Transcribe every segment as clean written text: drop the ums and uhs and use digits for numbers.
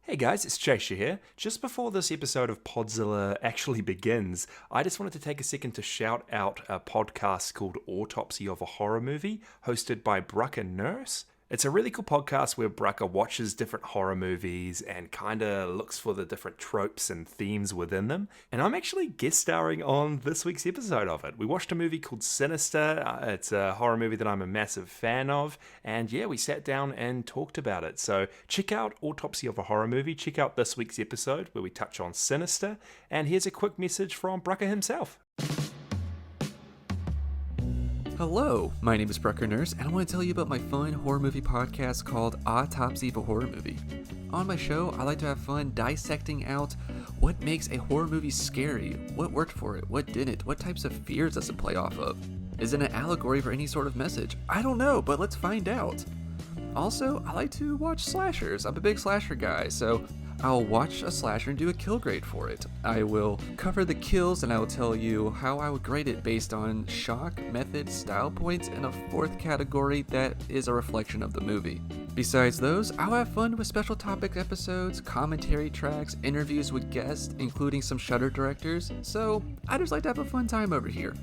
Hey guys, it's Chasha here. Just before this episode of Podzilla actually begins, I just wanted to take a second to shout out a podcast called Autopsy of a Horror Movie, hosted by Brucker Nurse. It's a really cool podcast where Brucker watches different horror movies and kind of looks for the different tropes and themes within them. And I'm actually guest starring on this week's episode of it. We watched a movie called Sinister. It's a horror movie that I'm a massive fan of. And yeah, we sat down and talked about it. So check out Autopsy of a Horror Movie. Check out this week's episode where we touch on Sinister. And here's a quick message from Brucker himself. Hello, my name is Brucker Nurse, and I want to tell you about my fun horror movie podcast called Autopsy of a Horror Movie. On my show, I like to have fun dissecting out what makes a horror movie scary, what worked for it, what didn't, what types of fears does it play off of. Is it an allegory for any sort of message? I don't know, but let's find out. Also, I like to watch slashers. I'm a big slasher guy, so I'll watch a slasher and do a kill grade for it. I will cover the kills and I will tell you how I would grade it based on shock, method, style points, and a fourth category that is a reflection of the movie. Besides those, I'll have fun with special topic episodes, commentary tracks, interviews with guests, including some Shudder directors, so I just like to have a fun time over here.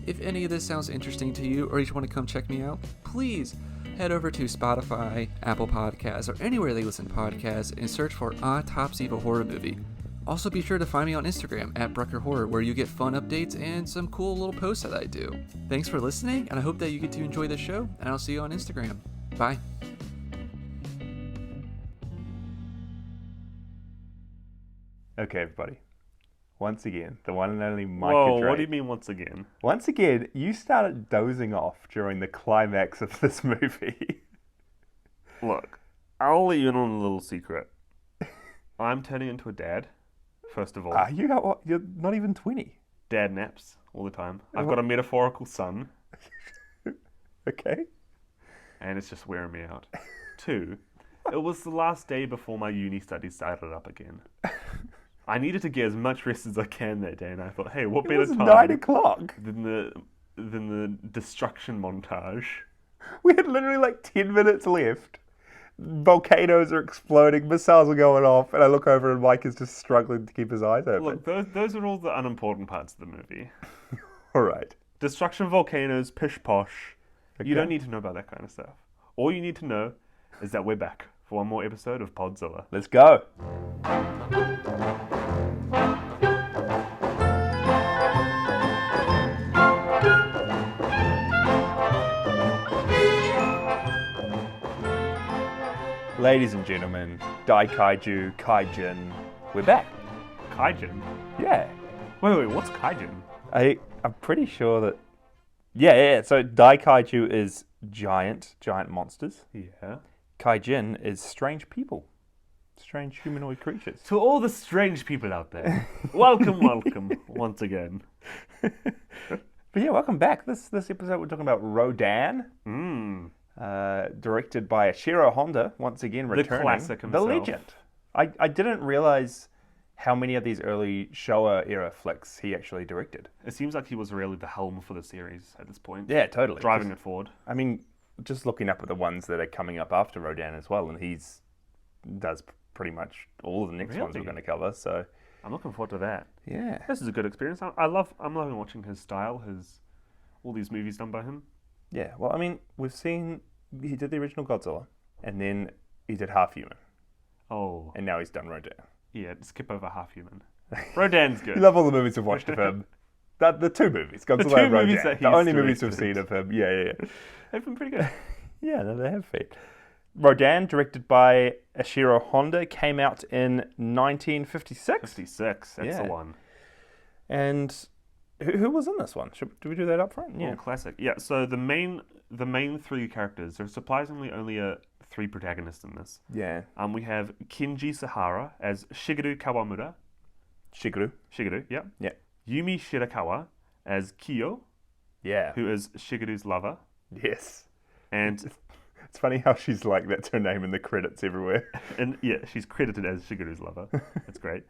If any of this sounds interesting to you or you just want to come check me out, please head over to Spotify, Apple Podcasts, or anywhere they listen to podcasts and search for Autopsy of a Horror Movie. Also be sure to find me on Instagram at Brucker Horror, where you get fun updates and some cool little posts that I do. Thanks for listening, and I hope that you get to enjoy the show, and I'll see you on Instagram. Bye. Okay, everybody. Once again, the one and only Micah Whoa, Drake. what do you mean once again? Once again, you started dozing off during the climax of this movie. Look, I'll let you in on a little secret. I'm turning into a dad, first of all. You're not even 20. Dad naps all the time. I've got a metaphorical son, Okay. and it's just wearing me out. 2, it was the last day before my uni studies started up again. I needed to get as much rest as I can that day, and I thought, hey, what It better was time 9 o'clock. than the destruction montage? We had literally like 10 minutes left. Volcanoes are exploding, missiles are going off, and I look over and Mike is just struggling to keep his eyes open. Look, those are all the unimportant parts of the movie. All right. Destruction, volcanoes, pish posh. Okay. You don't need to know about that kind of stuff. All you need to know is that we're back for one more episode of Podzilla. Let's go. Ladies and gentlemen, Dai Kaiju, Kaijin, we're back. Kaijin? Yeah. Wait, what's Kaijin? I'm pretty sure that... Yeah. So Dai Kaiju is giant monsters. Yeah. Kaijin is strange people. Strange humanoid creatures. To all the strange people out there, welcome once again. But yeah, welcome back. This episode we're talking about Rodan. Directed by Ashiro Honda, once again returning. The classic The himself. legend. I didn't realize how many of these early Showa era flicks he actually directed. It seems like he was really the helm for the series at this point. Yeah, totally. Driving it forward. I mean, just looking up at the ones that are coming up after Rodan as well, and does pretty much all of the next ones we're Really? going to cover. So I'm looking forward to that. yeah, This is a good experience. I'm loving watching his style, all these movies done by him. yeah. Well, I mean, we've seen he did the original Godzilla, and then he did Half Human, Oh, and now he's done Rodan. yeah, skip over Half Human. Rodan's good. You love all the movies we've watched of him. The two movies, Godzilla two and Rodan. movies that The he's only movies we've directed. seen of him. Yeah. They've been pretty good. Yeah, no, they have been. Rodan, directed by Ashiro Honda, came out in 1956. 56, that's Yeah. the one. And who was in this one? Do we do that up front? Yeah, classic. Yeah, so the main 3 characters, there's surprisingly only 3 protagonists in this. Yeah. We have Kenji Sahara as Shigeru Kawamura. Shigeru. Yeah. Yeah. Yumi Shirakawa as Kiyo, Yeah. who is Shigeru's lover. Yes. And It's funny how she's like, that's her name in the credits everywhere. she's credited as Shigeru's lover. That's great.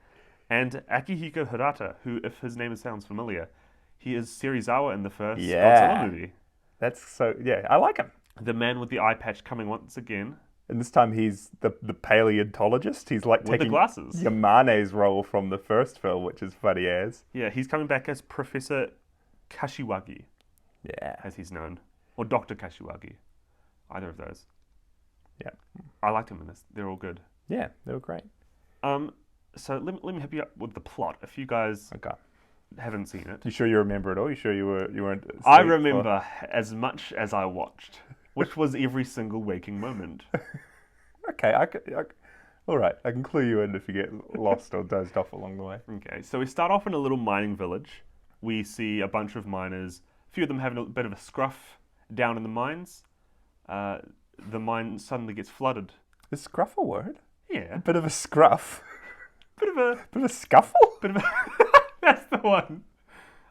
And Akihiko Hirata, who, if his name sounds familiar, he is Serizawa in the first Yeah. Godzilla movie. That's so, yeah, I like him. The man with the eye patch coming once again. And this time he's the paleontologist. He's like With the taking glasses. Yamane's role from the first film, which is funny as. Yeah, he's coming back as Professor Kashiwagi, Yeah. as he's known. Or Dr. Kashiwagi. Either of those. Yeah. I liked him in this. They're all good. Yeah, they were great. So let me help you out with the plot. If you guys Okay. haven't seen it. You sure you remember it all? You sure you weren't asleep I for- remember as much as I watched, which was every single waking moment. Okay, all right. I can clue you in if you get lost or dozed off along the way. Okay, so we start off in a little mining village. We see a bunch of miners, a few of them having a bit of a scruff down in the mines. The mine suddenly gets flooded. Is scruff a word? Yeah, Bit of a scruff. bit of a Bit of a scuffle? bit of a. That's the one.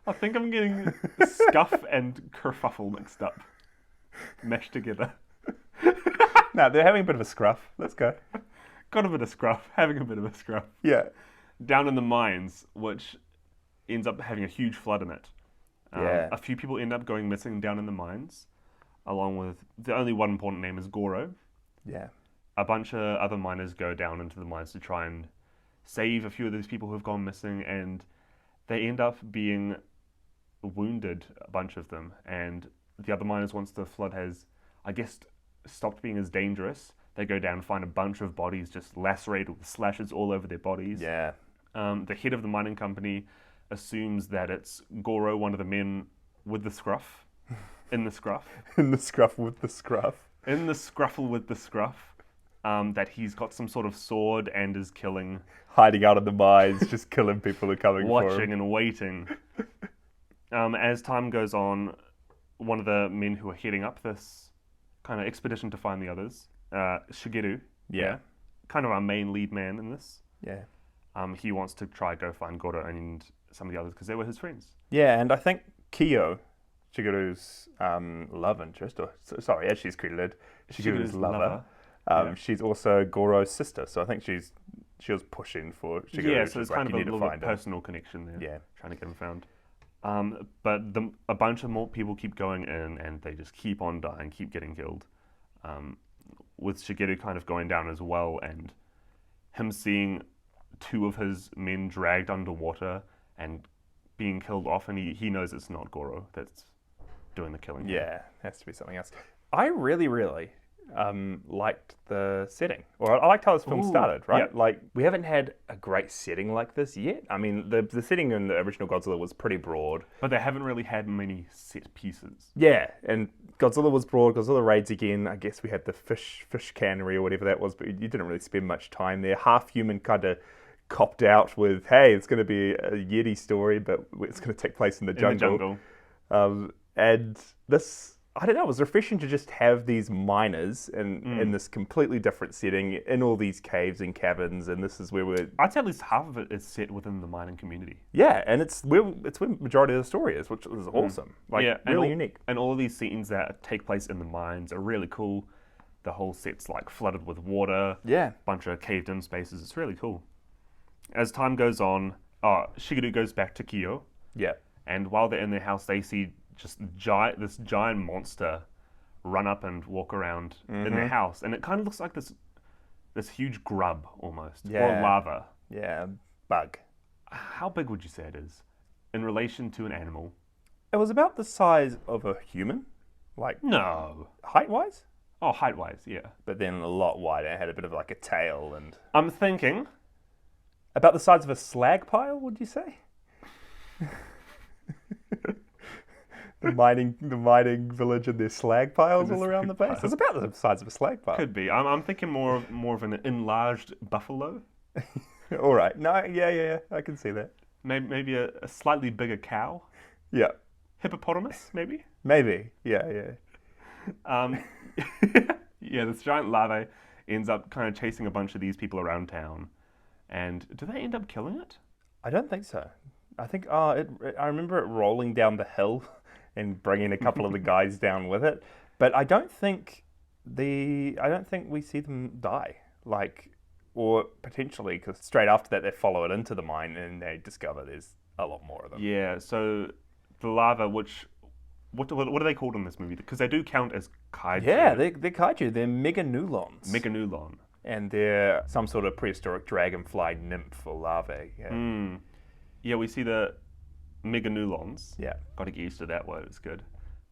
I think I'm getting scuff and kerfuffle mixed up, meshed together. No, they're having a bit of a scruff. Let's go. Got a bit of scruff, having a bit of a scruff. Yeah. Down in the mines, which ends up having a huge flood in it. Yeah. A few people end up going missing down in the mines, along with the only one important name is Goro. Yeah. A bunch of other miners go down into the mines to try and save a few of these people who have gone missing, and they end up being wounded, a bunch of them. And the other miners, once the flood has, I guess, stopped being as dangerous, they go down and find a bunch of bodies just lacerated with slashes all over their bodies. Yeah. The head of the mining company assumes that it's Goro, one of the men with the scruff, in the scruff, In the scruff with the scruff. in the scruffle with the scruff, that he's got some sort of sword and is killing, Hiding out in the mines, just killing people who are coming for watching him. and waiting. As time goes on, one of the men who are heading up this kind of expedition to find the others, Shigeru, Yeah. kind of our main lead man in this, Yeah. he wants to try go find Goro and some of the others because they were his friends. Yeah, and I think Kiyo, Shigeru's love interest, or sorry, as she's credited, Shigeru's lover. Yeah. She's also Goro's sister, so I think she was pushing for Shigeru. Yeah, She's so it's like, kind of "You a need to little bit find him." personal connection there. Yeah. Trying to get him found. But a bunch of more people keep going in and they just keep on dying, keep getting killed. With Shigeru kind of going down as well and him seeing two of his men dragged underwater and being killed off, and he knows it's not Goro that's doing the killing. Yeah, has to be something else. I really liked the setting, or I liked how this film Ooh, started. Right, yeah. like we haven't had a great setting like this yet. I mean, the setting in the original Godzilla was pretty broad. But they haven't really had many set pieces. Yeah, and Godzilla was broad. Godzilla raids again. I guess we had the fish cannery or whatever that was, but you didn't really spend much time there. Half Human kind of copped out with, "Hey, it's going to be a Yeti story, but it's going to take place in the jungle." And this, I don't know, it was refreshing to just have these miners in this completely different setting, in all these caves and cabins, and this is where we're... I'd say at least half of it is set within the mining community. Yeah, and it's where majority of the story is, which is awesome. Like, and really all, unique. And all of these scenes that take place in the mines are really cool. The whole set's like flooded with water. Yeah. Bunch of caved in spaces. It's really cool. As time goes on, Shigeru goes back to Kiyo, Yeah. and while they're in their house, they see just this giant monster run up and walk around in their house, and it kind of looks like this huge grub almost, Yeah. or lava. Yeah, bug. How big would you say it is in relation to an animal? It was about the size of a human, like No. height-wise, Oh, height-wise, yeah. but then a lot wider. It had a bit of like a tail and... I'm thinking About the size of a slag pile, would you say? The mining village and their slag piles all around the place. It's about the size of a slag pile. could be. I'm thinking more of an enlarged buffalo. All right. No, yeah. I can see that. Maybe a slightly bigger cow. Yeah. Hippopotamus, maybe. Maybe. Yeah. Yeah, this giant larvae ends up kind of chasing a bunch of these people around town. And do they end up killing it? I don't think so. I think I remember it rolling down the hill and bringing a couple of the guys down with it, but I don't think we see them die, like, or potentially, because straight after that they follow it into the mine and they discover there's a lot more of them. Yeah, so the larva, which what are they called in this movie? Because they do count as kaiju. Yeah, they're kaiju. They're meganulons. Meganulon. And they're some sort of prehistoric dragonfly nymph or larvae. Yeah. Yeah, we see the meganulons. Yeah. Got to get used to that word. It's good.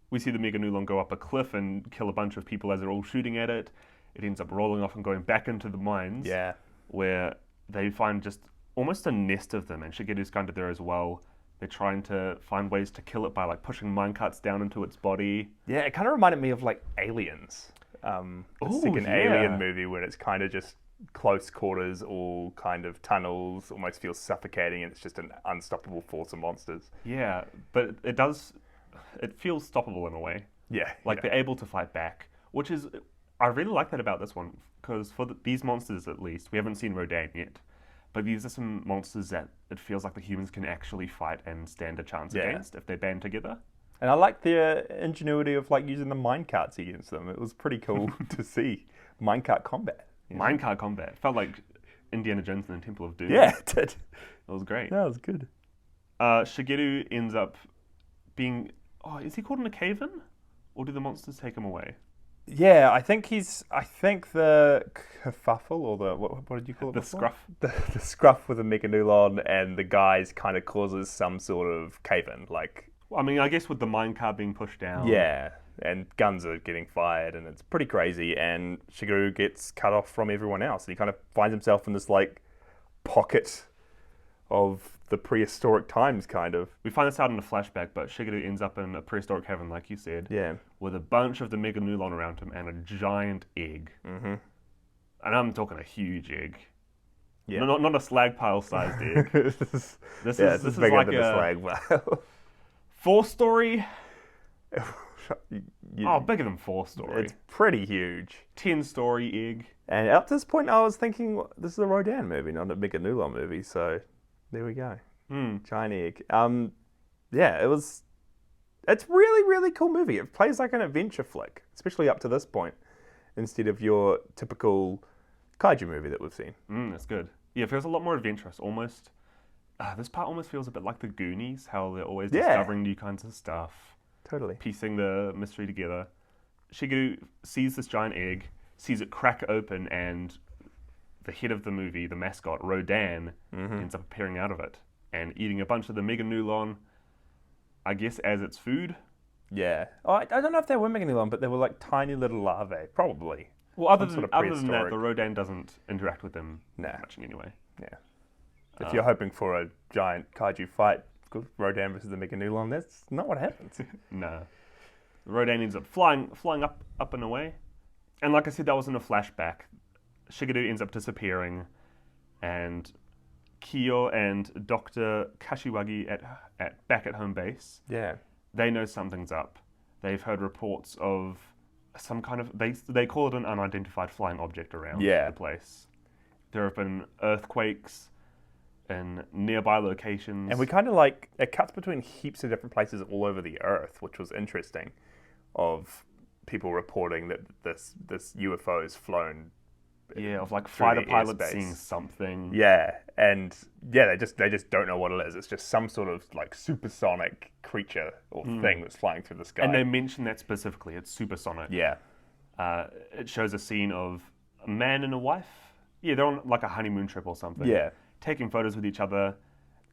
We see the meganulon go up a cliff and kill a bunch of people as they're all shooting at it. It ends up rolling off and going back into the mines. Yeah. Where they find just almost a nest of them, and Shigeru's kind of there as well. They're trying to find ways to kill it by like pushing minecarts down into its body. Yeah, it kind of reminded me of like Aliens. The second Alien movie where it's kind of just close quarters, all kind of tunnels, almost feels suffocating, and it's just an unstoppable force of monsters. Yeah, but it feels stoppable in a way. Yeah. Like they're able to fight back, which is, I really like that about this one, because for these monsters at least, we haven't seen Rodan yet, but these are some monsters that it feels like the humans can actually fight and stand a chance against if they band together. And I like their ingenuity of like using the minecarts against them. It was pretty cool to see minecart combat. Minecart combat. Felt like Indiana Jones and the Temple of Doom. Yeah, it did. It was great. That was good. Shigeru ends up being... Oh, is he caught in a cave-in? Or do the monsters take him away? Yeah, I think the kerfuffle, or the... What did you call it The before? scruff. The scruff with the meganulon and the guys kind of causes some sort of cave-in, like... I mean, I guess with the minecart being pushed down. Yeah, and guns are getting fired, and it's pretty crazy, and Shigeru gets cut off from everyone else, and he kind of finds himself in this, like, pocket of the prehistoric times, kind of. We find this out in a flashback, but Shigeru ends up in a prehistoric heaven, like you said. Yeah. With a bunch of the meganulon around him and a giant egg. Mm-hmm. And I'm talking a huge egg. Yeah. Not a slag pile sized egg. This is bigger like than a slag pile. 4-story. Bigger than 4-story. It's pretty huge. 10-story egg. And up to this point, I was thinking, well, this is a Rodan movie, not a meganulon movie, so there we go. Giant egg. It's really, really cool movie. It plays like an adventure flick, especially up to this point, instead of your typical kaiju movie that we've seen. That's good. Yeah, it feels a lot more adventurous, almost. This part almost feels a bit like the Goonies, how they're always discovering new kinds of stuff. Totally. Piecing the mystery together. Shigeru sees this giant egg, sees it crack open, and the head of the movie, the mascot, Rodan, ends up appearing out of it and eating a bunch of the meganulon, I guess, as its food. Yeah. Oh, I don't know if they were meganulon, but they were like tiny little larvae, probably. Well, other than that, the Rodan doesn't interact with them much anyway. Yeah. If you're hoping for a giant kaiju fight, Rodan versus the meganulon, that's not what happens. No. Rodan ends up flying up and away. And like I said, that was in a flashback. Shigeru ends up disappearing, and Kiyo and Dr. Kashiwagi back at home base, they know something's up. They've heard reports of some kind of... They call it an unidentified flying object around the place. There have been earthquakes in nearby locations. And we kind of like... It cuts between heaps of different places all over the Earth, which was interesting, of people reporting that this UFO has flown... of like fighter pilots seeing something. Yeah, and they just don't know what it is. It's just some sort of like supersonic creature or thing that's flying through the sky. And they mention that specifically. It's supersonic. Yeah. It shows a scene of a man and a wife. Yeah, they're on like a honeymoon trip or something. Yeah. Taking photos with each other,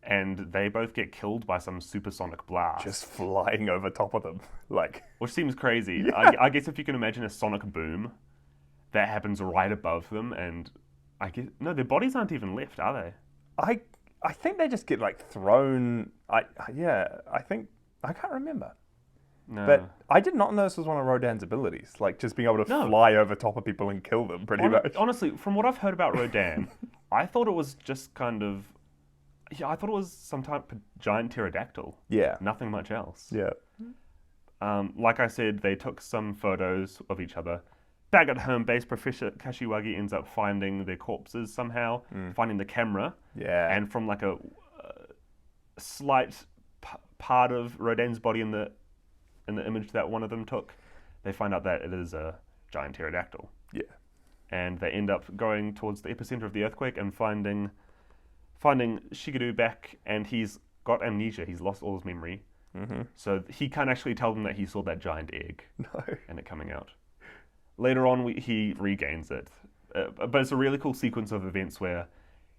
and they both get killed by some supersonic blast. Just flying over top of them, like. Which seems crazy. Yeah. I guess if you can imagine a sonic boom that happens right above them, and I guess their bodies aren't even left, are they? I think they just get like thrown. I think I can't remember. No. But I did not know this was one of Rodan's abilities, like just being able to fly over top of people and kill them, pretty much. Honestly, from what I've heard about Rodan, I thought it was just kind of... Yeah, I thought it was some type of giant pterodactyl. Yeah. Nothing much else. Yeah. Like I said, they took some photos of each other. Back at home base, Professor Kashiwagi ends up finding their corpses somehow, finding the camera. Yeah. And from like a slight part of Rodan's body in the image that one of them took, they find out that it is a giant pterodactyl. Yeah. And they end up going towards the epicenter of the earthquake and finding Shigeru back, and he's got amnesia. He's lost all his memory. So he can't actually tell them that he saw that giant egg No. and it coming out. Later on, he regains it. But it's a really cool sequence of events where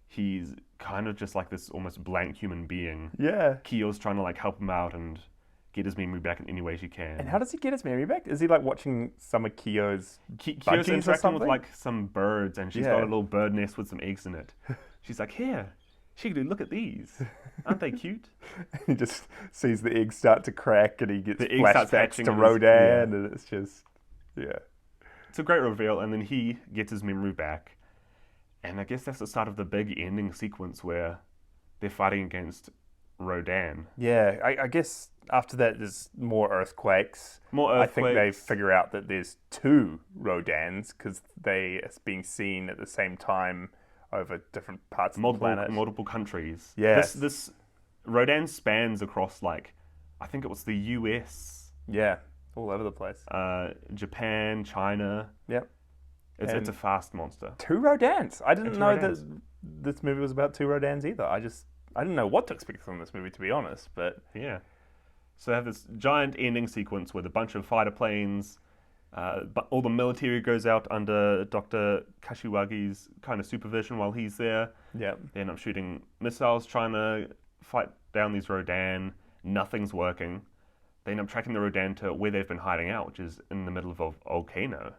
he's kind of just like this almost blank human being. Yeah. Kyo's trying to like help him out and get his memory back in any way she can. And how does he get his memory back? Is he like watching some of Kyo's Kyo's budgies or interacting with something? like some birds, and she's Yeah. got a little bird nest with some eggs in it. She's like, here, Shigeru, look at these. Aren't they cute? He just sees the eggs start to crack and he gets The egg starts flashbacks hatching to in his- Rodan and it's just, yeah. It's a great reveal, and then he gets his memory back. And I guess that's the start of the big ending sequence where they're fighting against Rodan. Yeah, I guess after that there's more earthquakes. More I think they earthquakes. figure out that there's two Rodans because they are being seen at the same time over different parts of the planet. Multiple countries. Yes. This Rodan spans across, like, I think it was the US, Yeah, all over the place. Japan, China. Yep. It's And- a fast monster. Two Rodans. I didn't Two know Rodans. that this movie was about two Rodans either. I didn't know what to expect from this movie, to be honest. But Yeah. So they have this giant ending sequence with a bunch of fighter planes. But all the military goes out under Dr. Kashiwagi's kind of supervision while he's there. yeah, They end up shooting missiles, trying to fight down these Rodan. Nothing's working. They end up tracking the Rodan to where they've been hiding out, which is in the middle of a volcano.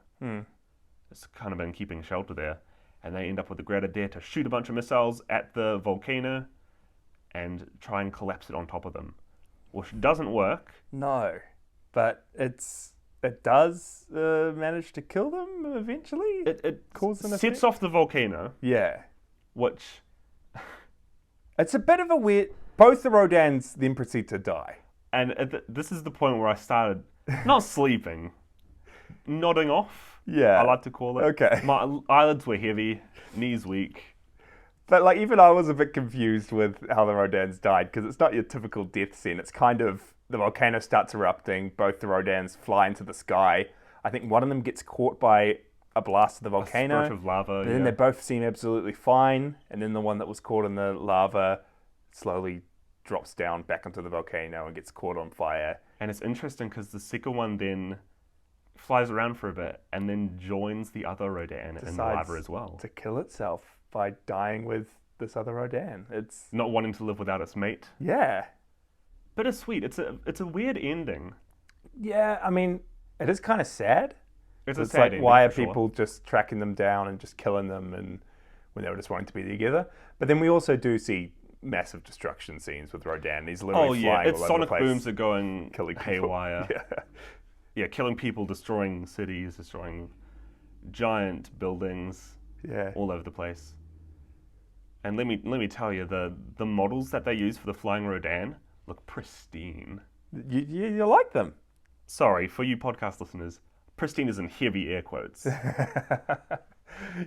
It's kind of been keeping shelter there. And they end up with the great idea to shoot a bunch of missiles at the volcano and try and collapse it on top of them, which doesn't work. no, but it does manage to kill them eventually. It Cause and sets effect? off the volcano, Yeah, which it's a bit of a weird. Both the Rodans then proceed to die. and this is the point where I started not sleeping, nodding off. Yeah. I like to call it. Okay. My eyelids were heavy, knees weak. But like even I was a bit confused with how the Rodans died because it's not your typical death scene. It's kind of the volcano starts erupting, both the Rodans fly into the sky. I think one of them gets caught by a blast of the volcano. Spurt of lava. But then they both seem absolutely fine, and then the one that was caught in the lava slowly drops down back into the volcano and gets caught on fire. And it's interesting because the second one then flies around for a bit and then joins the other Rodan in the lava as well. To kill itself by dying with this other Rodan. It's Not wanting to live without its mate. yeah. Bittersweet. It's a weird ending. Yeah, I mean, it is kind of sad. It's a It's sad like, ending, why are for sure. people just tracking them down and just killing them and when they were just wanting to be together? But then we also do see massive destruction scenes with Rodan. He's literally Oh yeah, flying it's all over the sonic place. booms are going killing people. haywire. Yeah. Yeah, killing people, destroying cities, destroying giant buildings Yeah. all over the place. And let me tell you, the models that they use for the flying Rodan look pristine. You like them. Sorry, for you podcast listeners, pristine is in heavy air quotes.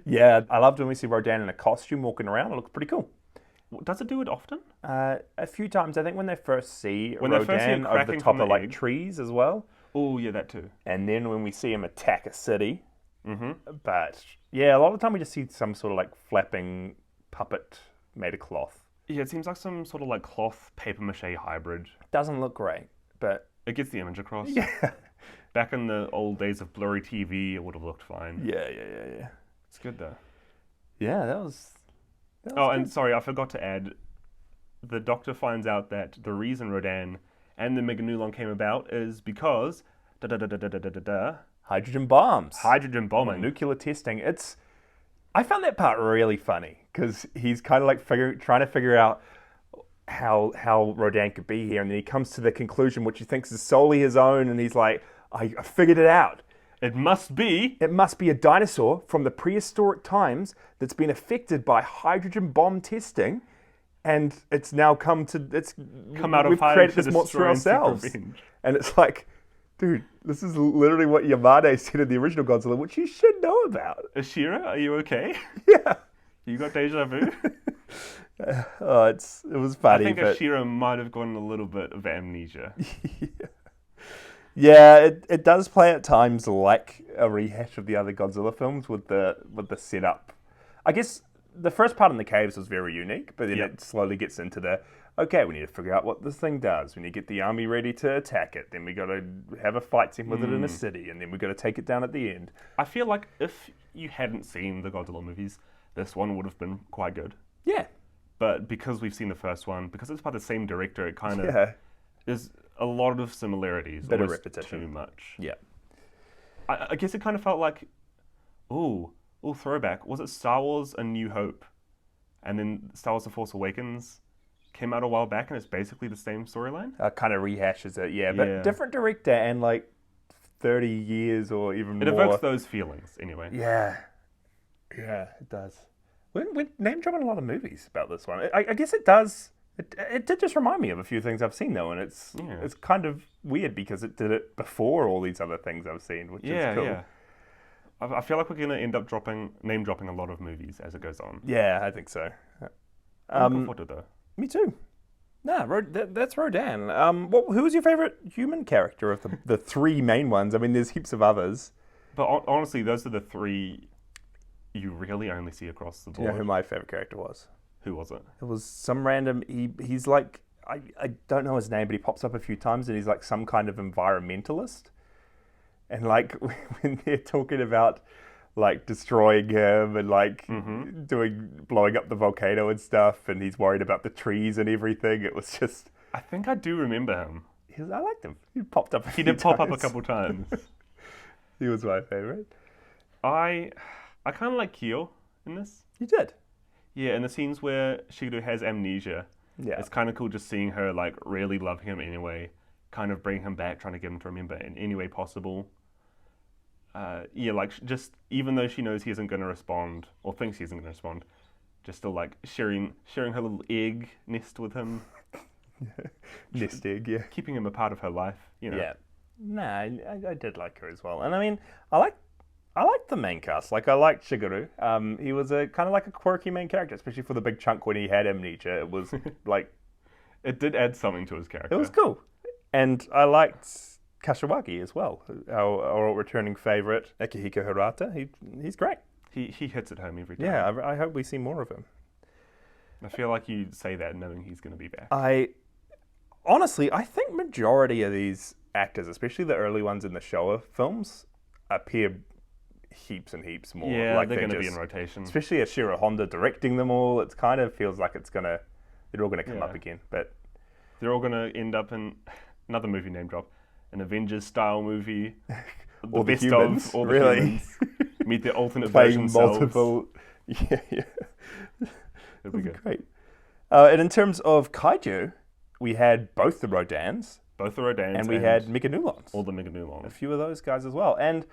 Yeah, I loved when we see Rodan in a costume walking around. It looks pretty cool. Does it do it often? A few times, I think when they first see When they first see it Rodan over the cracking top from of the like egg. trees as well. Oh yeah, that too. And then when we see him attack a city. Mm-hmm. But yeah, a lot of the time we just see some sort of like flapping puppet made of cloth. Yeah, it seems like some sort of like cloth paper mache hybrid. Doesn't look great, but It gets the image across. yeah. Back in the old days of blurry TV, it would have looked fine. Yeah. It's good though. Yeah, that was Oh, and sorry, I forgot to add. The Doctor finds out that the reason Rodan and the Meganulon came about is because hydrogen bombs. hydrogen bombing. Nuclear testing. I found that part really funny because he's kind of like trying to figure out how Rodan could be here, and then he comes to the conclusion which he thinks is solely his own, and he's like, I figured it out. It must be. It must be a dinosaur from the prehistoric times that's been affected by hydrogen bomb testing, and it's now come out of we've hiding created to this monster destroy and seek ourselves. revenge. And it's like, dude, this is literally what Yamada said in the original Godzilla, which you should know about. Ashira, are you okay? Yeah. You got deja vu? Oh, it was I funny, think but Ashira might have gotten a little bit of amnesia. yeah, it does play at times like a rehash of the other Godzilla films with the setup. I guess the first part in the caves was very unique, but then Yep. it slowly gets into okay, we need to figure out what this thing does. We need to get the army ready to attack it. Then we got to have a fight scene with it in a city, and then we got to take it down at the end. I feel like if you hadn't seen the Godzilla movies, this one would have been quite good. Yeah. But because we've seen the first one, because it's by the same director, it kind of Yeah. there's a lot of similarities. Bit of almost repetition. Too much. Yeah. I guess it kind of felt like, throwback. Was it Star Wars A New Hope? And then Star Wars The Force Awakens came out a while back, and it's basically the same storyline? Kind of rehashes it, yeah. But Yeah. different director and like 30 years or even It more. evokes those feelings, anyway. Yeah. Yeah, it does. We're name dropping a lot of movies about this one. I guess it does. It did just remind me of a few things I've seen, though, and it's kind of weird because it did it before all these other things I've seen, which is cool. Yeah. I feel like we're going to end up name dropping a lot of movies as it goes on. Yeah, I think so. I'm looking forward to it, though. Me too. Nah, that's Rodan. Who was your favorite human character of the three main ones? I mean, there's heaps of others. But honestly, those are the three you really only see across the Do board. you know who my favorite character was? Who was it? It was some random. He's like I don't know his name, but he pops up a few times, and he's like some kind of environmentalist. And like when they're talking about like destroying him and like blowing up the volcano and stuff, and he's worried about the trees and everything. It was just. I think I do remember him. I liked him. He popped up. He did pop up a couple times. He was my favorite. I kind of like Kyo in this. You did. Yeah, in the scenes where Shigeru has amnesia, Yeah. it's kind of cool just seeing her like really loving him anyway, kind of bring him back, trying to get him to remember in any way possible. Like just even though she knows he isn't going to respond or thinks he isn't going to respond, just still like sharing her little egg nest with him, Nest egg, yeah. keeping him a part of her life. You know. Yeah. Nah, I did like her as well. And I mean, I liked the main cast. Like, I liked Shigeru. He was a kind of like a quirky main character, especially for the big chunk when he had amnesia. It was like... It did add something to his character. It was cool. And I liked Kashiwagi as well, our returning favourite, Akihiko Hirata. He's great. He hits it home every time. Yeah, I hope we see more of him. I feel like you say that knowing he's going to be back. Honestly, I think majority of these actors, especially the early ones in the Showa films, appear heaps and heaps more. Yeah, like they're going to be in rotation. Especially Ashiro Honda directing them all. It kind of feels like they're all going to come up again. But they're all going to end up in another movie name drop, an Avengers-style movie. all the best humans, of all the really. humans. Meet their alternate playing version multiple. Yeah. It'll be good. Great. And in terms of kaiju, we had both the Rodans, Both the Rodans and we had Meganulons. all the A Meganulons. few of those guys as well. And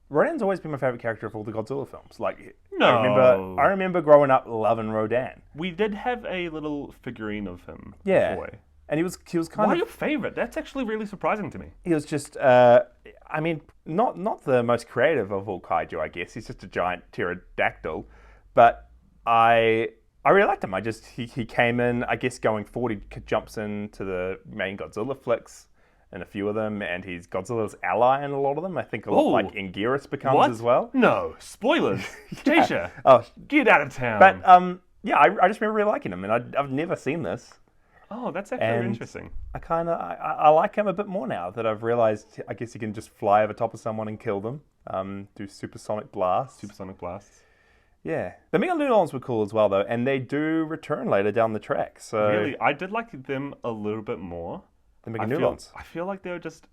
Rodan's always been my favorite character of all the Godzilla films. Like, No. I remember growing up loving Rodan. We did have a little figurine of him. Yeah. Boy. And he was Why kind your of favorite? That's actually really surprising to me. he was just I mean not the most creative of all kaiju, I guess. He's just a giant pterodactyl, but I really liked him. He came in, I guess going forward, he jumps into the main Godzilla flicks in a few of them, and he's Godzilla's ally in a lot of them. I think a lot Ooh. like Anguirus becomes What? as well. No. Spoilers. Jasha, Oh, get out of town. but yeah, I just remember really liking him, and I've never seen this. Oh, that's actually And interesting. I like him a bit more now that I've realized. I guess he can just fly over top of someone and kill them. Do supersonic blasts. Supersonic blasts. Yeah, the Megalodons were cool as well though, and they do return later down the track. So Really, I did like them a little bit more. the Megalodons. I feel like they were just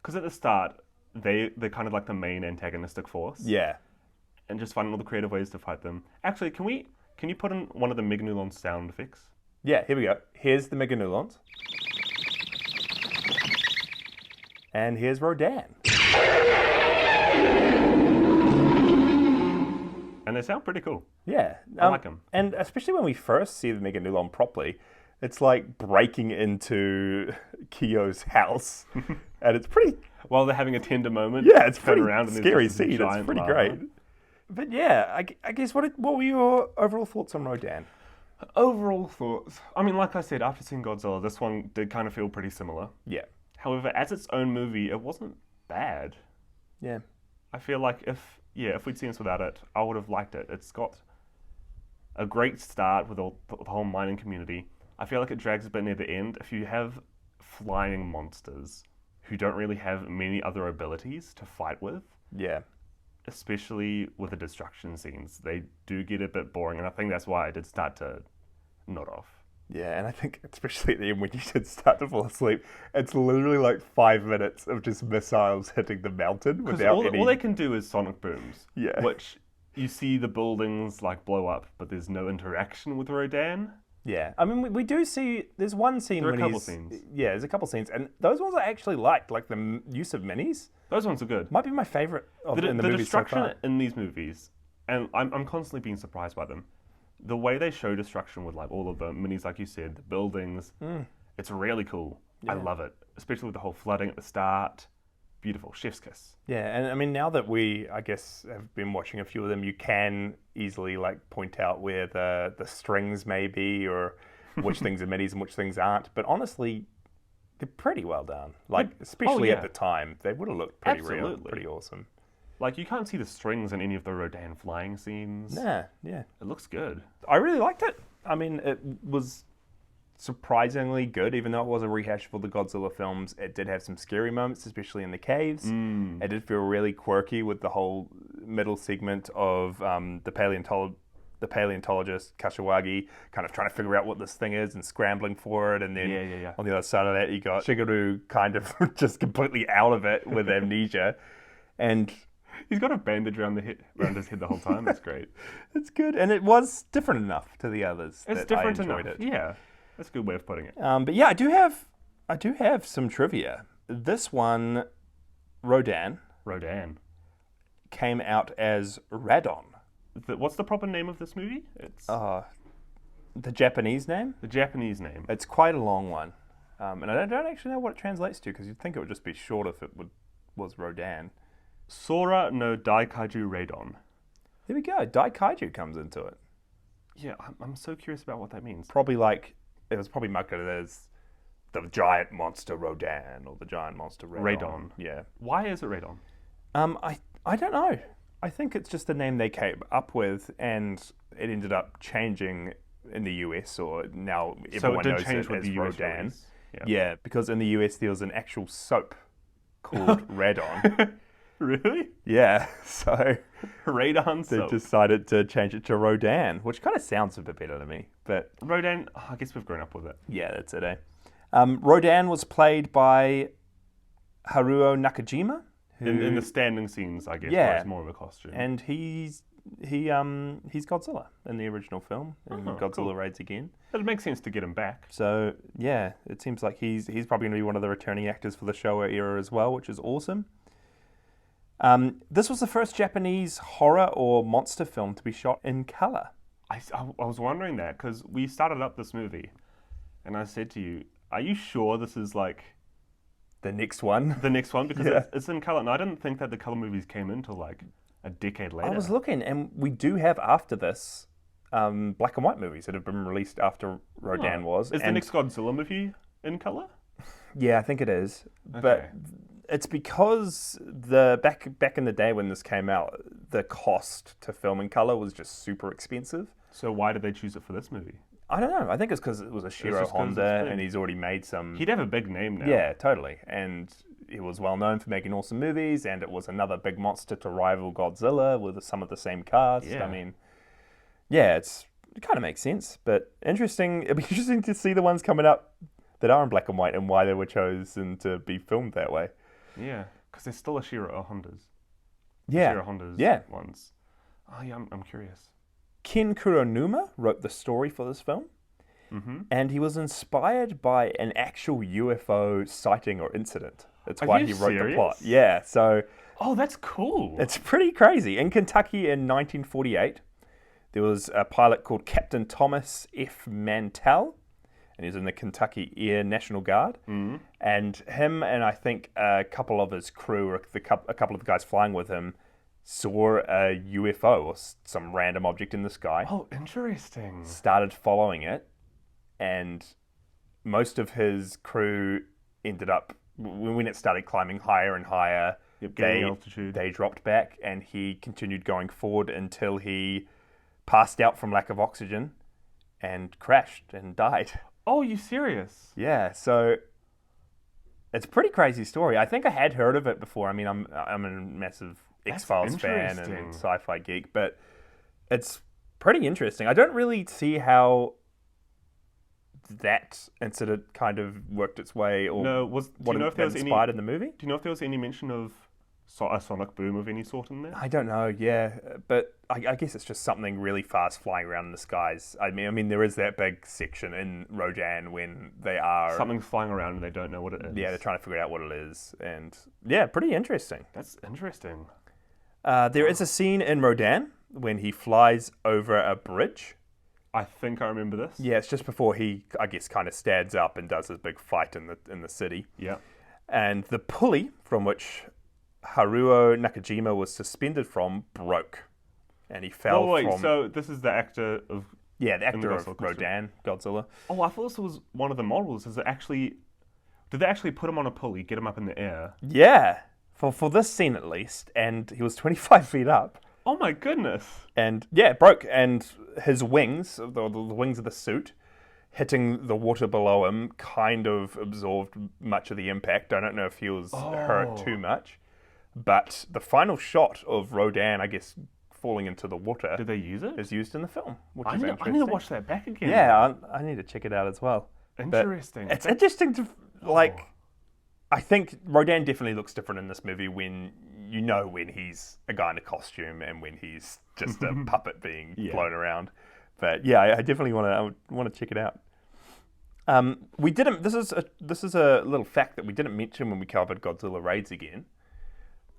because at the start they're kind of like the main antagonistic force. Yeah, And just finding all the creative ways to fight them. Actually, can you put in one of the Meganulon sound effects? yeah. Here we go. Here's the Megalodons, and here's Rodan. And they sound pretty cool. Yeah, I like 'em. And especially when we first see the Megalodon properly, it's like breaking into Kyo's house, and it's pretty. While they're having a tender moment, Yeah, it's turn pretty around and there's scary just this scene. It's giant pretty lava. great. But yeah, I guess what were your overall thoughts on Rodan? Overall thoughts. I mean, like I said, after seeing Godzilla, this one did kind of feel pretty similar. Yeah, However, as its own movie, it wasn't bad. yeah, I feel like if we'd seen this without it, I would have liked it. It's got a great start with the whole mining community. I feel like it drags a bit near the end. If you have flying monsters who don't really have many other abilities to fight with, Yeah. especially with the destruction scenes, they do get a bit boring, and I think that's why I did start to nod off. Yeah, and I think especially at the end when you did start to fall asleep, it's literally like 5 minutes of just missiles hitting the mountain Because without any... all they can do is sonic booms. Yeah. Which you see the buildings like blow up, but there's no interaction with Rodan. Yeah, I mean, we do see, there's one scene There are a when couple he's... scenes. Yeah, there's a couple scenes, and those ones I actually liked, like the use of minis. Those ones are good. Might be my favourite in the The movies so destruction far. in these movies, and I'm constantly being surprised by them. The way they show destruction with like all of the minis, like you said, the buildings, it's really cool. I love it, especially with the whole flooding at the start. Beautiful, chef's kiss. Yeah, and I mean, now that we, I guess, have been watching a few of them, you can easily like point out where the strings may be, or which things are minis and which things aren't. But honestly, they're pretty well done. Like, especially at the time, they would have looked pretty real, Absolutely. pretty awesome. Like, you can't see the strings in any of the Rodan flying scenes. Yeah. It looks good. I really liked it. I mean, it was surprisingly good, even though it was a rehash for the Godzilla films. It did have some scary moments, especially in the caves. It did feel really quirky with the whole middle segment of the paleontologist Kashiwagi kind of trying to figure out what this thing is and scrambling for it. And then Yeah. on the other side of that, you got Shigeru kind of just completely out of it with amnesia. And He's got a bandage around his head the whole time. It's great. it's good. And it was different enough to the others. It's that different I enjoyed enough. it. Yeah, that's a good way of putting it. But yeah, I do have some trivia. This one, Rodan, came out as Radon. What's the proper name of this movie? It's The Japanese name? the Japanese name. It's quite a long one. And I don't actually know what it translates to, because you'd think it would just be short if it was Rodan. Sora no Daikaiju Radon. There we go. Daikaiju comes into it. Yeah, I'm so curious about what that means. Probably like, it was probably marketed as the giant monster Rodan or the giant monster Radon. Yeah. Why is it Radon? I don't know. I think it's just the name they came up with, and it ended up changing in the US, or now everyone knows it as Rodan. release. Yeah, because in the US there was an actual soap called Radon. Really? Yeah, so Radon they soap. decided to change it to Rodan, which kind of sounds a bit better to me. But Rodan, I guess we've grown up with it. yeah, that's it, eh? Rodan was played by Haruo Nakajima. In the standing scenes, I guess, Yeah. where it's more of a costume. And he's Godzilla in the original film, and Godzilla cool. Raids Again. It makes sense to get him back. So yeah, it seems like he's probably going to be one of the returning actors for the Showa era as well, which is awesome. This was the first Japanese horror or monster film to be shot in color. I was wondering that, because we started up this movie, and I said to you, are you sure this is like The next one. the next one? Because Yeah. it's in color, and I didn't think that the color movies came in until like a decade later. I was looking, and we do have after this black and white movies that have been released after Rodan was. Is the and next Godzilla movie in color? yeah, I think it is. Okay. But it's because the back in the day when this came out, the cost to film in color was just super expensive. So why did they choose it for this movie? I don't know. I think it's because it was a Shiro just 'cause it's Honda, big. and he's already made some. He'd have a big name now. Yeah, totally. And he was well known for making awesome movies, and it was another big monster to rival Godzilla with some of the same cast. Yeah. I mean, yeah, it kind of makes sense. But interesting. It'd be interesting to see the ones coming up that are in black and white and why they were chosen to be filmed that way. Yeah, because there's still a Shiro Hondas. Yeah. Shiro Hondas Yeah. ones. Oh yeah, I'm curious. Ken Kuronuma wrote the story for this film, and he was inspired by an actual UFO sighting or incident. That's Are why you he wrote the plot. serious? Yeah, so Oh, that's cool. it's pretty crazy. In Kentucky in 1948, there was a pilot called Captain Thomas F. Mantell, and he was in the Kentucky Air National Guard. And him and I think a couple of his crew, or a couple of the guys flying with him, saw a UFO or some random object in the sky, Oh, interesting. started following it, and most of his crew ended up, when it started climbing higher and higher, Yep, gaining altitude. they dropped back, and he continued going forward until he passed out from lack of oxygen and crashed and died. Oh, you serious? Yeah, so it's a pretty crazy story. I think I had heard of it before. I mean, I'm a massive X-Files fan interesting. and sci-fi geek, but it's pretty interesting. I don't really see how that incident kind of worked its way, or Do you know if there was inspired in the movie. Do you know if there was any mention of a sonic boom of any sort in there? I don't know. Yeah, but I guess it's just something really fast flying around in the skies. I mean, there is that big section in Rodan when they are Something's flying around and they don't know what it is. Yeah, they're trying to figure out what it is, and yeah, pretty interesting. That's interesting. There is a scene in Rodan when he flies over a bridge. I think I remember this. Yeah, it's just before he, I guess, kind of stands up and does his big fight in the city. Yeah. And the pulley from which Haruo Nakajima was suspended from broke, and he fell Oh wait, from. so this is the actor of Yeah, the actor of Godzilla costume. Rodan, Godzilla. Oh, I thought this was one of the models. Did they actually put him on a pulley, get him up in the air? Yeah, for this scene at least, and he was 25 feet up. Oh my goodness. And yeah, it broke, and his wings, the wings of the suit, hitting the water below him, kind of absorbed much of the impact. I don't know if he was hurt too much, but the final shot of Rodan, I guess, falling into the water, Did they use it? is used in the film, which I is need interesting. to watch that back again. Yeah, I need to check it out as well. But Interesting. it's interesting to I think Rodan definitely looks different in this movie when he's a guy in a costume and when he's just a puppet being flown around. But yeah, I definitely want to check it out. We didn't. This is a little fact that we didn't mention when we covered Godzilla Raids Again.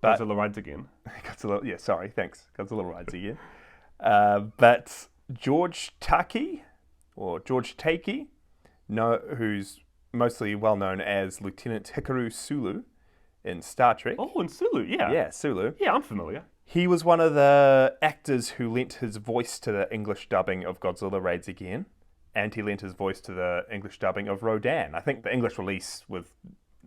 But Godzilla rides again. Godzilla, yeah, sorry, thanks. Godzilla Raids Again. But George Takei, who's mostly well known as Lieutenant Hikaru Sulu in Star Trek. Oh, and Sulu, yeah. Yeah, Sulu. Yeah, I'm familiar. He was one of the actors who lent his voice to the English dubbing of Godzilla Raids Again, and he lent his voice to the English dubbing of Rodan. I think the English release with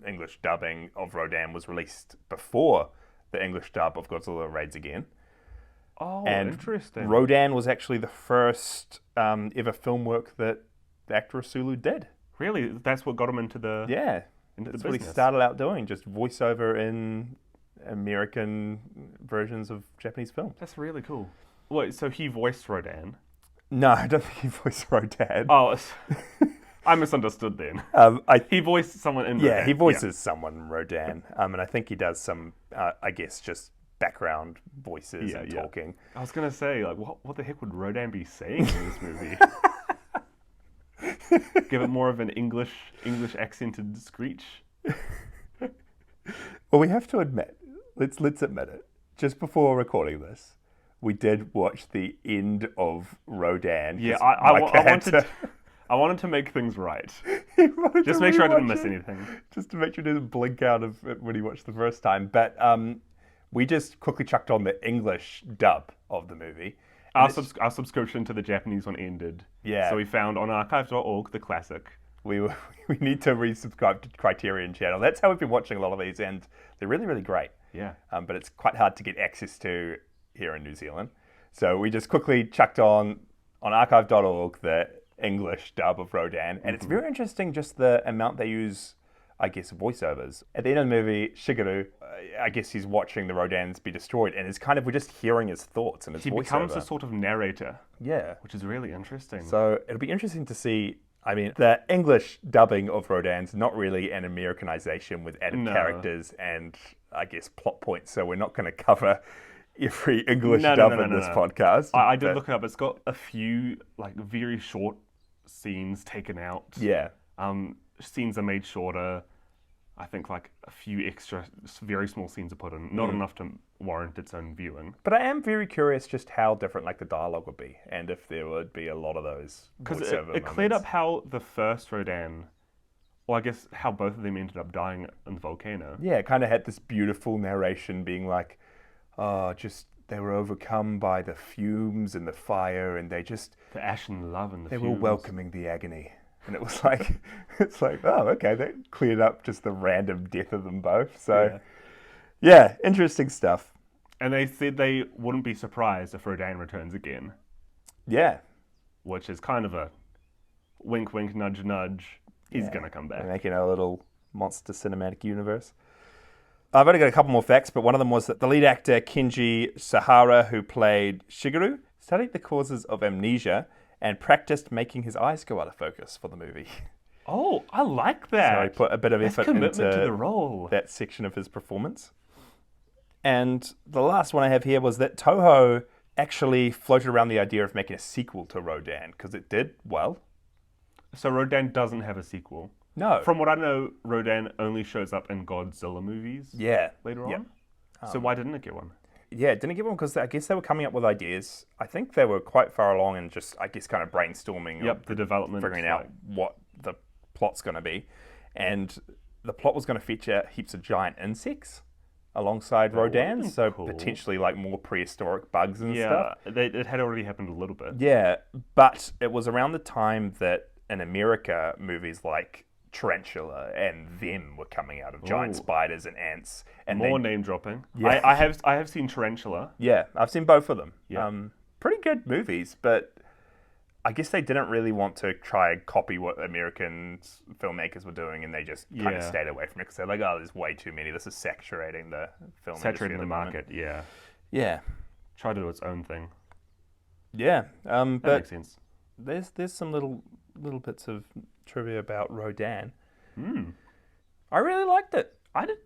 English dubbing of Rodan was released before the English dub of Godzilla Raids Again. Oh, And interesting. Rodan was actually the first ever film work that the actor Sulu did. Really? That's what got him into the Yeah, into that's the what he business. started out doing, just voiceover in American versions of Japanese films. That's really cool. Wait, so he voiced Rodan? No, I don't think he voiced Rodan. Oh, I misunderstood then. He voiced someone in Yeah, Rodan. he voices someone in Rodan, and I think he does some, I guess, just background voices and talking. I was gonna say, like, what the heck would Rodan be saying in this movie? Give it more of an English accented screech. Well, we have to admit, let's admit it. Just before recording this, we did watch the end of Rodan. Yeah, 'cause I wanted to make things right. he wanted Just to make sure I didn't rewatch miss it, anything. Just to make sure he didn't blink out of it when he watched the first time. But we just quickly chucked on the English dub of the movie. Our subscription to the Japanese one ended. Yeah. So we found on archive.org the classic. We need to resubscribe to Criterion Channel. That's how we've been watching a lot of these, and they're really, really great. Yeah. But it's quite hard to get access to here in New Zealand. So we just quickly chucked on archive.org the English dub of Rodan, and it's very interesting just the amount they use, I guess, voiceovers. At the end of the movie, Shigeru, I guess he's watching the Rodans be destroyed, and we're just hearing his thoughts and his He voiceover. becomes a sort of narrator, Yeah. which is really interesting. So it'll be interesting to see. I mean, the English dubbing of Rodan's not really an Americanization with added characters and, I guess, plot points. So we're not going to cover every English dub in this podcast. I did look it up. It's got a few like very short scenes taken out. Yeah. Scenes are made shorter. I think like a few extra, very small scenes are put in. Not enough to warrant its own viewing. But I am very curious just how different like the dialogue would be, and if there would be a lot of those Because voiceover it cleared up moments. how the first Rodan, or I guess how both of them ended up dying in the volcano. Yeah, it kind of had this beautiful narration being like, they were overcome by the fumes and the fire, and they The ash and love and the were fumes. welcoming the agony. And it was like, oh, okay, that cleared up just the random death of them both. So, yeah, interesting stuff. And they said they wouldn't be surprised if Rodan returns again. Yeah. which is kind of a wink, wink, nudge, nudge. He's going to come back. Making a little monster cinematic universe. I've only got a couple more facts, but one of them was that the lead actor, Kenji Sahara, who played Shigeru, studied the causes of amnesia and practiced making his eyes go out of focus for the movie. Oh, I like that. So he put a bit of That's effort commitment into to the role. that section of his performance. And the last one I have here was that Toho actually floated around the idea of making a sequel to Rodan, because it did well. So Rodan doesn't have a sequel. No. From what I know, Rodan only shows up in Godzilla movies later on. So why didn't it get one? Yeah, it didn't get one because I guess they were coming up with ideas. I think they were quite far along in just, I guess, kind of brainstorming. Yep, the development. Figuring out what the plot's going to be. And the plot was going to feature heaps of giant insects alongside Rodan, so cool. potentially like more prehistoric bugs and stuff. Yeah, it had already happened a little bit. Yeah, but it was around the time that in America, movies like Tarantula and Them were coming out of giant spiders and ants. And More name dropping. Yeah. I have seen Tarantula. Yeah, I've seen both of them. Yeah. Pretty good movies, but I guess they didn't really want to try and copy what American filmmakers were doing, and they just kind of stayed away from it because they're like, oh, there's way too many. This is saturating the film industry. Saturating the market, yeah. Yeah. Try to do its own thing. Yeah. That But makes sense. there's some little bits of trivia about Rodan. Hmm. I really liked it. I did.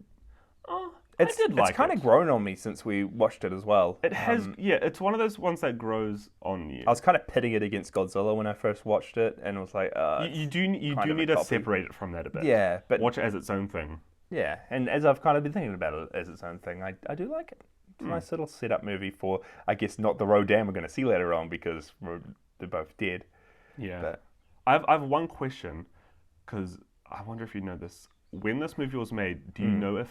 Oh, I did like it. It's kind of grown on me since we watched it as well. It has, it's one of those ones that grows on you. I was kind of pitting it against Godzilla when I first watched it, and it was like, You do need to separate it from that a bit. yeah, but Watch it as its own thing. yeah, and as I've kind of been thinking about it as its own thing, I do like it. It's a nice little setup movie for, I guess, not the Rodan we're going to see later on because they're both dead. Yeah. But I've one question, because I wonder if you know this. When this movie was made, do you know if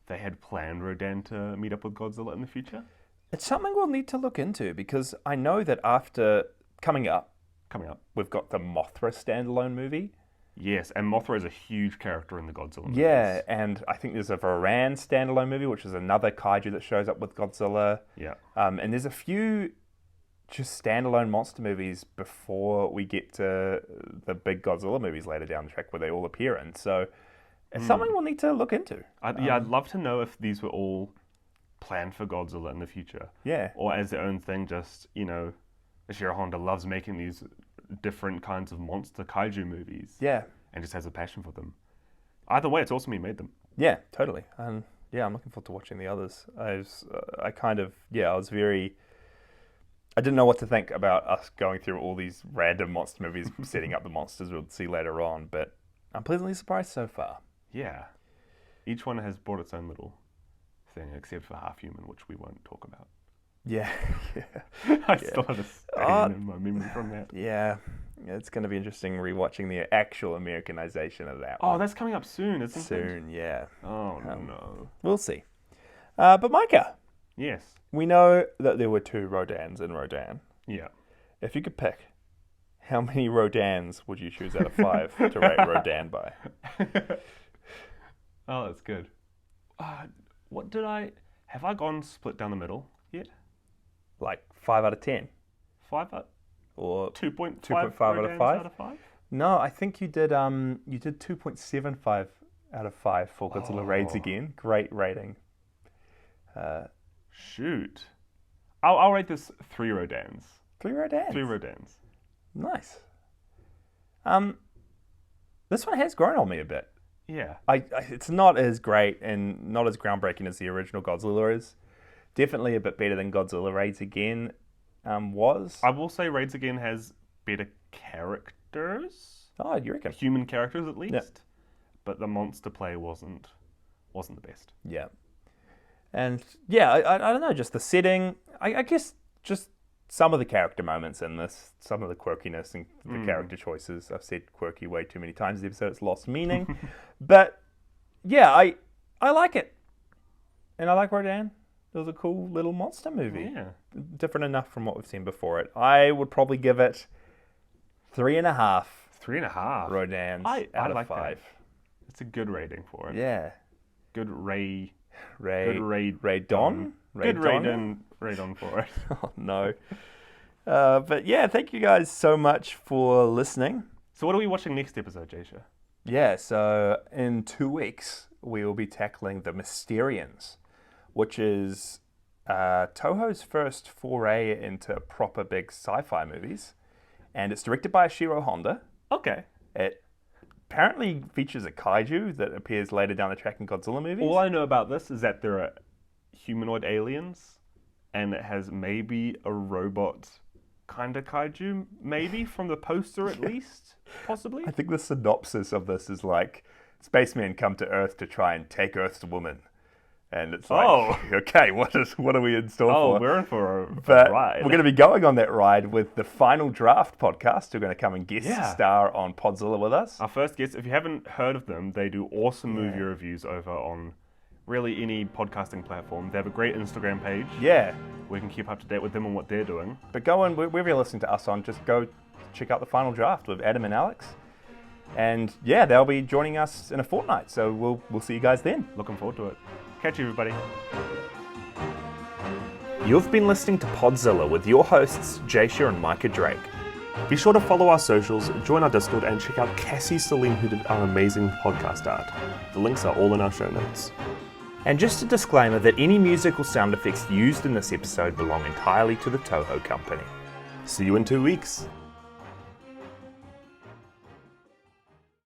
they had planned Rodan to meet up with Godzilla in the future? it's something we'll need to look into because I know that after coming up, we've got the Mothra standalone movie. Yes, and Mothra is a huge character in the Godzilla movies. Yeah, and I think there's a Varan standalone movie, which is another kaiju that shows up with Godzilla. Yeah. And there's a few just standalone monster movies before we get to the big Godzilla movies later down the track where they all appear in. So it's something we'll need to look into. I'd love to know if these were all planned for Godzilla in the future. Yeah. Or as their own thing, just, Ishiro Honda loves making these different kinds of monster kaiju movies. Yeah. And just has a passion for them. Either way, it's awesome he made them. Yeah, totally. And yeah, I'm looking forward to watching the others. I didn't know what to think about us going through all these random monster movies, setting up the monsters we'll see later on, but I'm pleasantly surprised so far. Yeah. Each one has brought its own little thing, except for Half Human, which we won't talk about. Yeah. I still have a stain in my memory from that. Yeah. It's going to be interesting rewatching the actual Americanization of that one. Oh, that's coming up soon, isn't it? Soon, yeah. Oh, no. We'll see. But Micah, Yes. we know that there were 2 Rodans in Rodan. Yeah. If you could pick, how many Rodans would you choose out of 5 to rate Rodan by? Oh, that's good. Have I gone split down the middle yet? Like 5 out of 10? 5 out? Or 2.5 out of 5? out of 5? No, I think you did 2.75 out of 5 for Godzilla Raids Again. Great rating. Shoot. I'll rate this 3 Rodans. 3 Rodans? 3 Rodans. Nice. This one has grown on me a bit. Yeah. It's not as great and not as groundbreaking as the original Godzilla is. Definitely a bit better than Godzilla Raids Again was. I will say Raids Again has better characters. Oh, you reckon? Human characters, at least. Yeah. But the monster play wasn't the best. Yeah. And yeah, I don't know, just the setting. I guess just some of the character moments in this, some of the quirkiness and the character choices. I've said quirky way too many times in the episode. It's lost meaning. But yeah, I like it. And I like Rodan. It was a cool little monster movie. Yeah. Different enough from what we've seen before it. I would probably give it 3.5. 3.5. Rodans out of like 5. That. It's a good rating for it. Yeah. Good Ray. Raydon? Good Raydon for it. Oh, no. But yeah, thank you guys so much for listening. So what are we watching next episode, Jasha? Yeah, so in 2 weeks, we will be tackling The Mysterians, which is Toho's first foray into proper big sci-fi movies. And it's directed by Ishiro Honda. Okay. It apparently features a kaiju that appears later down the track in Godzilla movies. All I know about this is that there are humanoid aliens, and it has maybe a robot kind of kaiju, maybe, from the poster at least, possibly. I think the synopsis of this is like, spacemen come to Earth to try and take Earth's woman. And it's like, okay, what are we in store for? Oh, we're in for a But ride. we're going to be going on that ride with the Final Draft podcast, who are going to come and guest star on Podzilla with us. Our first guest, if you haven't heard of them, they do awesome movie reviews over on really any podcasting platform. They have a great Instagram page. Yeah. We can keep up to date with them and what they're doing. But go on, wherever you're listening to us on, just go check out the Final Draft with Adam and Alex. And yeah, they'll be joining us in a fortnight. So we'll see you guys then. Looking forward to it. Catch you, everybody. You've been listening to Podzilla with your hosts, Jasha and Micah Drake. Be sure to follow our socials, join our Discord, and check out Cassie Salim, who did our amazing podcast art. The links are all in our show notes. And just a disclaimer that any musical sound effects used in this episode belong entirely to the Toho Company. See you in 2 weeks.